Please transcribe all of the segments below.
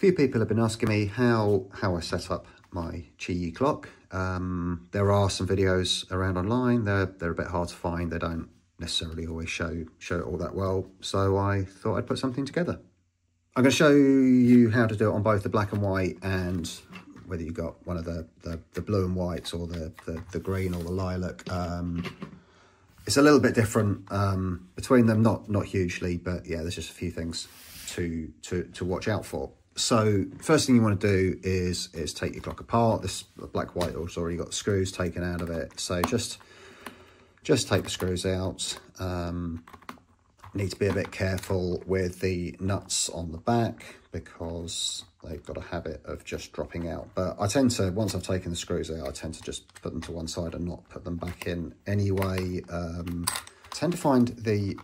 few people have been asking me how I set up my QiYi clock. There are some videos around online. They're a bit hard to find. They don't necessarily always show it all that well. So I thought I'd put something together. I'm going to show you how to do it on both the black and white, and whether you've got one of the blue and whites or the green or the lilac. It's a little bit different between them, not hugely, but yeah, there's just a few things to watch out for. So first thing you want to do is take your clock apart. This black white has already got the screws taken out of it, so just take the screws out. Need to be a bit careful with the nuts on the back because they've got a habit of just dropping out. But I tend to, once I've taken the screws out, I tend to just put them to one side and not put them back in anyway. I tend to find the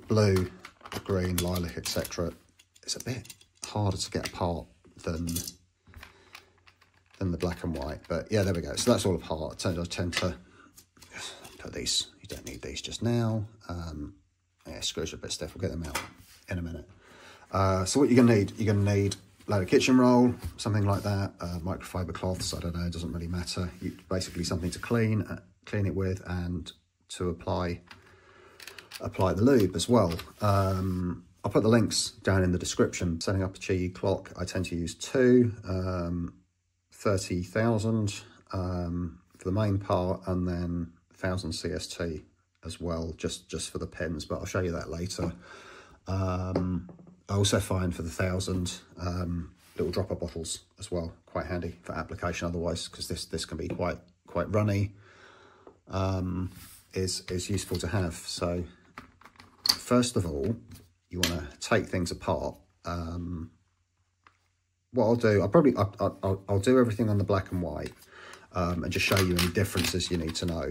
blue, the green, lilac, etc. it's a bit harder to get apart than the black and white. But yeah, there we go. So that's all apart. I tend to put these, you don't need these just now. Yeah, screws are a bit stiff. We'll get them out in a minute. So what you're going to need a load of kitchen roll, something like that, microfiber cloths, I don't know, it doesn't really matter. Basically something to clean it with, and to apply the lube as well. I'll put the links down in the description. Setting up a QiYi clock, I tend to use two, 30,000 for the main part, and then 1000 CST as well, just for the pins, but I'll show you that later. I also find for the 1000 little dropper bottles as well, quite handy for application otherwise, because this can be quite runny. Is useful to have. So first of all, you want to take things apart. What I'll do, I'll do everything on the black and white, and just show you any differences you need to know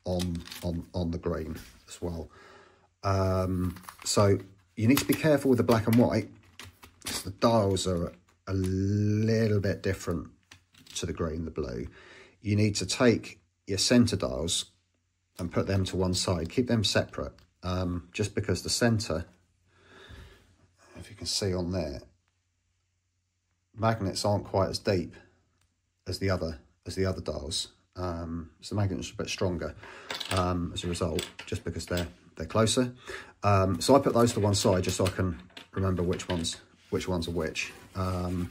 on the green as well. So you need to be careful with the black and white because the dials are a little bit different to the green, the blue. You need to take your center dials and put them to one side, keep them separate, just because the center, if you can see on there, magnets aren't quite as deep as the other dials. So the magnets are a bit stronger as a result, just because they're closer. So I put those to one side just so I can remember which ones are which. And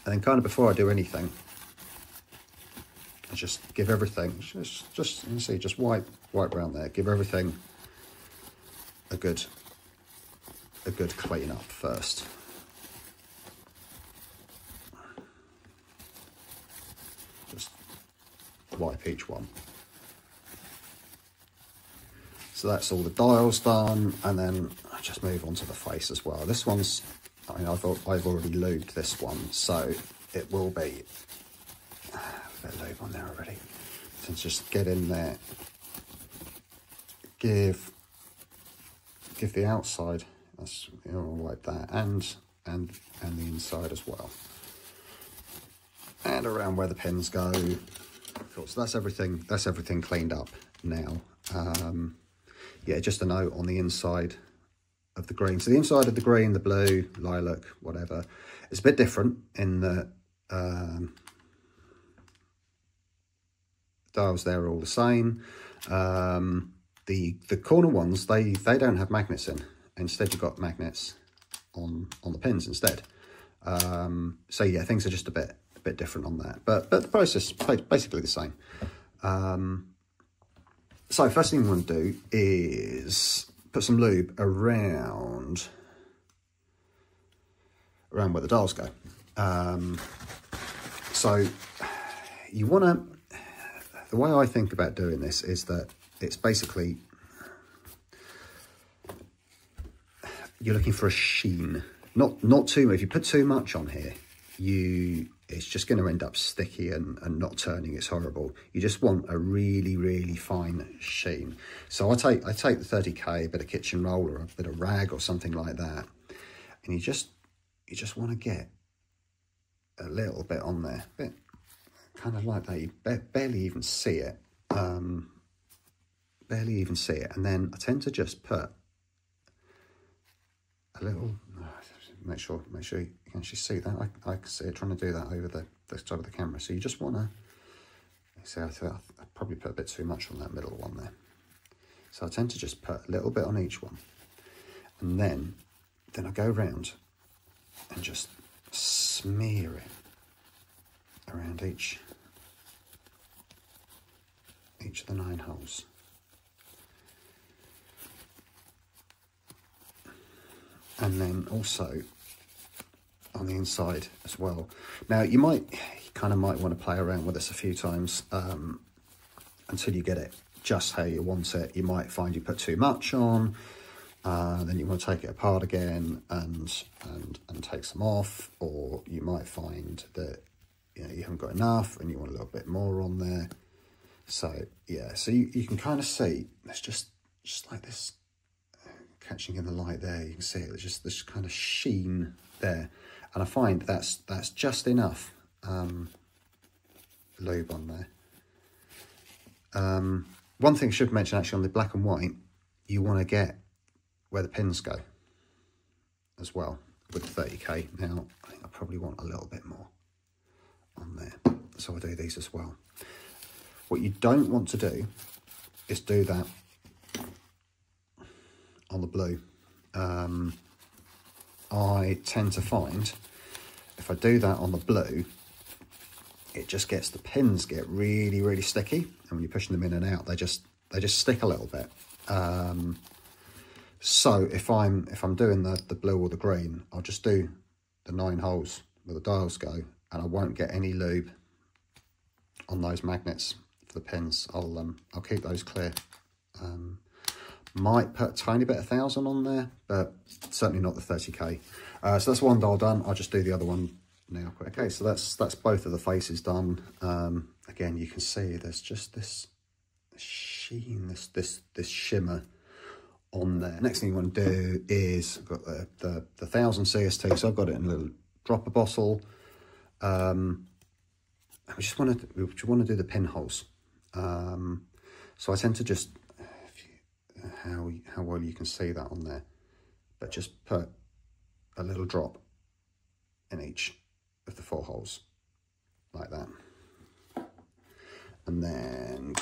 then kind of before I do anything, I just give everything, just you see, just wipe around there. Give everything a good clean up first. Just wipe each one. So that's all the dials done, and then I just move on to the face as well. This one's, I mean, I've already lubed this one, so it will be a bit of lube on there already. So just get in there, give the outside, that's, you know, wipe that, and the inside as well, and around where the pins go. Cool. So that's everything cleaned up now. Yeah, just a note on the inside of the green. So the inside of the green, the blue, lilac, whatever, it's a bit different in the dials. There are all the same. The corner ones, they don't have magnets in. Instead, you've got magnets on the pins instead. So yeah, things are just a bit different on that, but the process is basically the same. So first thing you want to do is put some lube around where the dials go. So you want to, the way I think about doing this is that it's basically, you're looking for a sheen, not too much. If you put too much on here, it's just going to end up sticky and not turning. It's horrible. You just want a really, really fine sheen. So I take the 30K, a bit of kitchen roll or a bit of rag or something like that, and you just want to get a little bit on there, bit kind of like that. You barely even see it, and then I tend to just put a little, make sure you can actually see that. I can see it trying to do that over the side of the camera. So you just want to, see, I probably put a bit too much on that middle one there. So I tend to just put a little bit on each one. And then I go around and just smear it around each of the 9 holes. And then also on the inside as well. Now you kind of might want to play around with this a few times until you get it just how you want it. You might find you put too much on, then you want to take it apart again and take some off, or you might find that you haven't got enough and you want a little bit more on there. So yeah, so you can kind of see there's just like this catching in the light there. You can see it, there's just this kind of sheen there, and I find that's just enough lube on there. One thing I should mention actually, on the black and white, you want to get where the pins go as well with the 30K. Now I think I probably want a little bit more on there, so I'll do these as well. What you don't want to do is do that on the blue. I tend to find if I do that on the blue, it just gets, the pins get really, really sticky, and when you're pushing them in and out, they just stick a little bit. So if I'm doing the blue or the green, I'll just do the 9 holes where the dials go, and I won't get any lube on those magnets for the pins. I'll keep those clear. Might put a tiny bit of 1000 on there, but certainly not the 30K. So that's one dial done. I'll just do the other one now. Okay, so that's both of the faces done. Again, you can see there's just this sheen, this shimmer on there. Next thing you want to do is, I've got the 1000 CST, so I've got it in a little dropper bottle. We just want to do the pinholes. So I tend to just, how well you can see that on there, but just put a little drop in each of the 4 holes like that, and then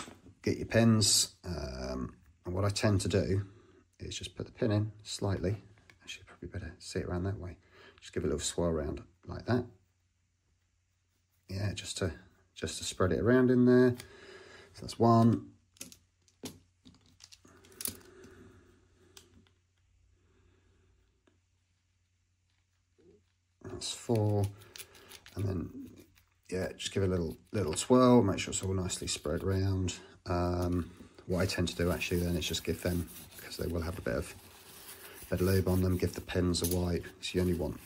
get your pins. And what I tend to do is just put the pin in slightly. Actually, probably better see it around that way. Just give it a little swirl around like that. Yeah, just to spread it around in there. So that's 1. That's 4, and then yeah, just give it a little swirl, make sure it's all nicely spread around. What I tend to do actually then is just give them, because they will have a bit of lube on them, give the pins a wipe. So you only want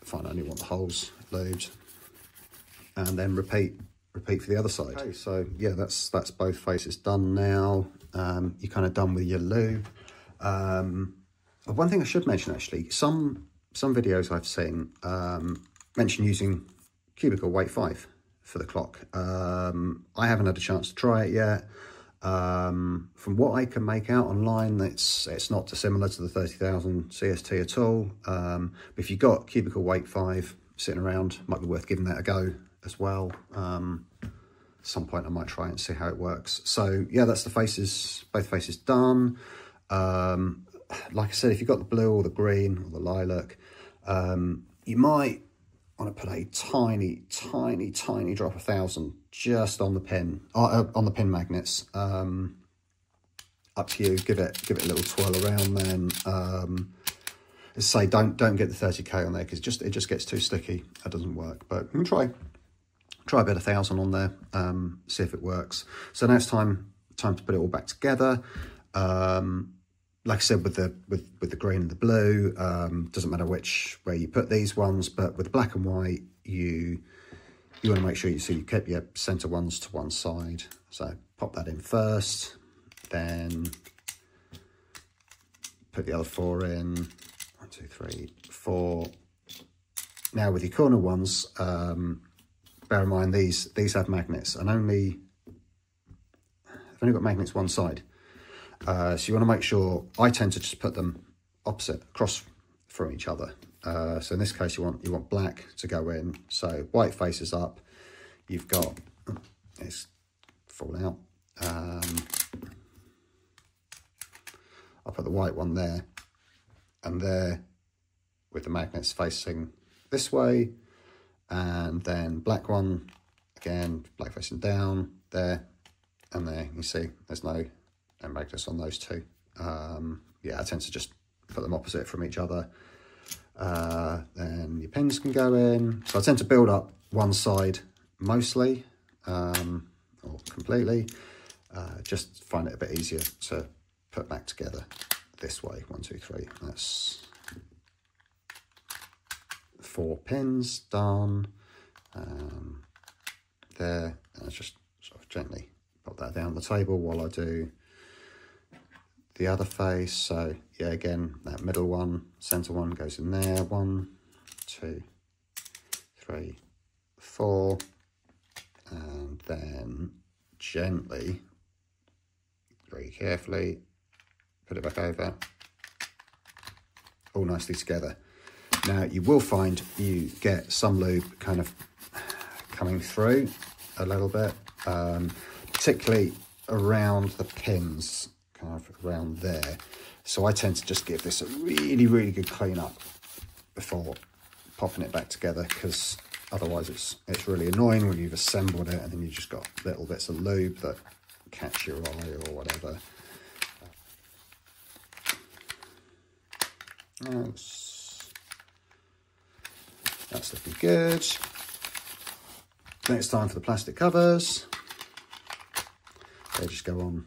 the holes lubed, and then repeat for the other side. Okay, so yeah, that's both faces done now. You're kind of done with your lube. One thing I should mention actually, some videos I've seen mention using cubicle weight 5 for the clock. I haven't had a chance to try it yet. From what I can make out online, it's not dissimilar to the 30,000 CST at all. But if you've got cubicle weight 5 sitting around, might be worth giving that a go as well. At some point I might try it and see how it works. So yeah, that's the faces, both faces done. Like I said, if you've got the blue or the green or the lilac, you might want to put a tiny drop of 1000 just on the pin, on the pin magnets. Up to you. Give it a little twirl around. Then, as I say, don't get the 30K on there, because it just gets too sticky. That doesn't work. But you can try a bit of 1000 on there. See if it works. So now it's time to put it all back together. Like I said, with the green and the blue, doesn't matter where you put these ones, but with the black and white, you want to make sure you keep your center ones to one side. So pop that in first, then put the other 4 in. 1, 2, 3, 4. Now with your corner ones, bear in mind these have magnets, and they've only got magnets one side. So you want to make sure, I tend to just put them opposite, across from each other. So in this case, you want black to go in. So white faces up. You've got, it's falling out. I'll put the white one there and there with the magnets facing this way. And then black one, again, black facing down, there and there. You see, there's no magnets on those two. Yeah, I tend to just put them opposite from each other. Then your pins can go in. So I tend to build up one side mostly, or completely. Just find it a bit easier to put back together this way. 1, 2, 3. That's 4 pins done. There, and I just sort of gently put that down the table while I do the other face. So yeah, again, that middle one, center one goes in there. 1, 2, 3, 4, and then gently, very carefully, put it back over, all nicely together. Now you will find you get some lube kind of coming through a little bit, particularly around the pins, kind of around there. So I tend to just give this a really, really good clean up before popping it back together, because otherwise it's really annoying when you've assembled it and then you've just got little bits of lube that catch your eye or whatever. That's looking good. Then it's time for the plastic covers. They just go on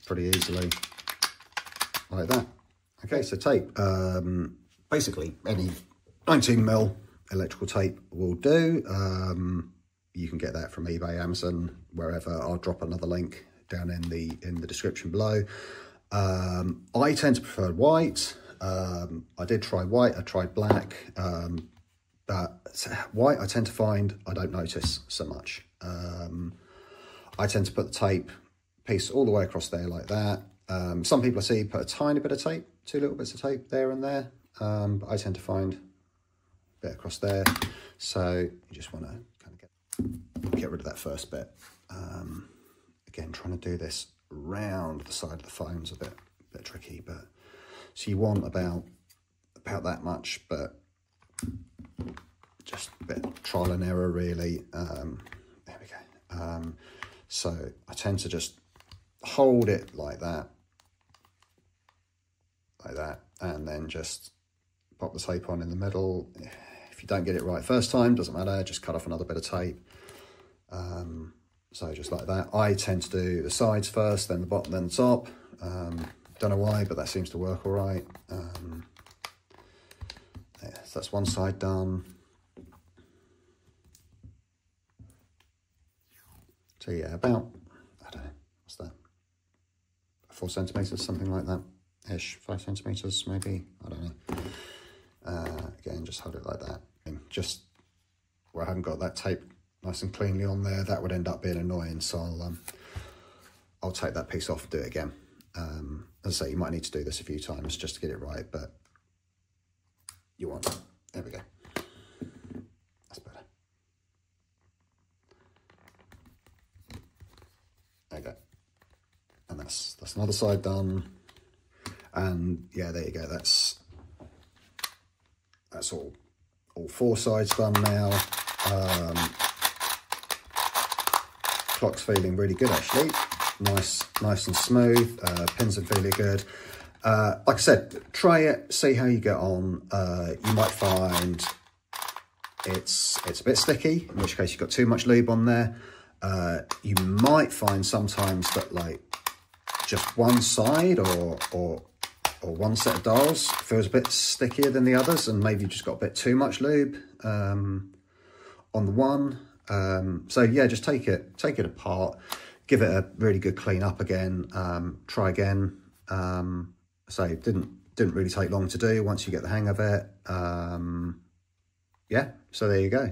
pretty easily like that. Okay, so tape. Basically any 19mm electrical tape will do. You can get that from eBay, Amazon, wherever. I'll drop another link down in the description below. I tend to prefer white. I did try white, I tried black, but white I tend to find I don't notice so much. I tend to put the tape piece all the way across there like that. Some people I see put a tiny bit of tape, 2 little bits of tape there and there, but I tend to find a bit across there. So you just want to kind of get rid of that first bit. Again, trying to do this round the side of the phone's a bit tricky, but so you want about that much, but just a bit of trial and error really. There we go. So I tend to just hold it like that, and then just pop the tape on in the middle. If you don't get it right first time, doesn't matter, just cut off another bit of tape. So just like that. I tend to do the sides first, then the bottom, then the top. Don't know why, but that seems to work all right. Yeah, so that's one side done. So yeah, about, I don't know, what's that? 4 centimeters, something like that ish. 5 centimeters maybe, I don't know. Again, just hold it like that. And just where I haven't got that tape nice and cleanly on there, that would end up being annoying. So I'll take that piece off and do it again. As I say, you might need to do this a few times just to get it right, but you want it. There we go. That's better. There you go. And that's another side done. And yeah, there you go. That's all 4 sides done now. Clock's feeling really good actually. Nice and smooth. Pins are really good. Like I said, try it, see how you get on. You might find it's a bit sticky, in which case you've got too much lube on there. You might find sometimes that like just one side or one set of dials feels a bit stickier than the others, and maybe you've just got a bit too much lube on the one. So yeah, just take it apart, give it a really good clean up again, try again. So it didn't really take long to do once you get the hang of it. Yeah, so there you go.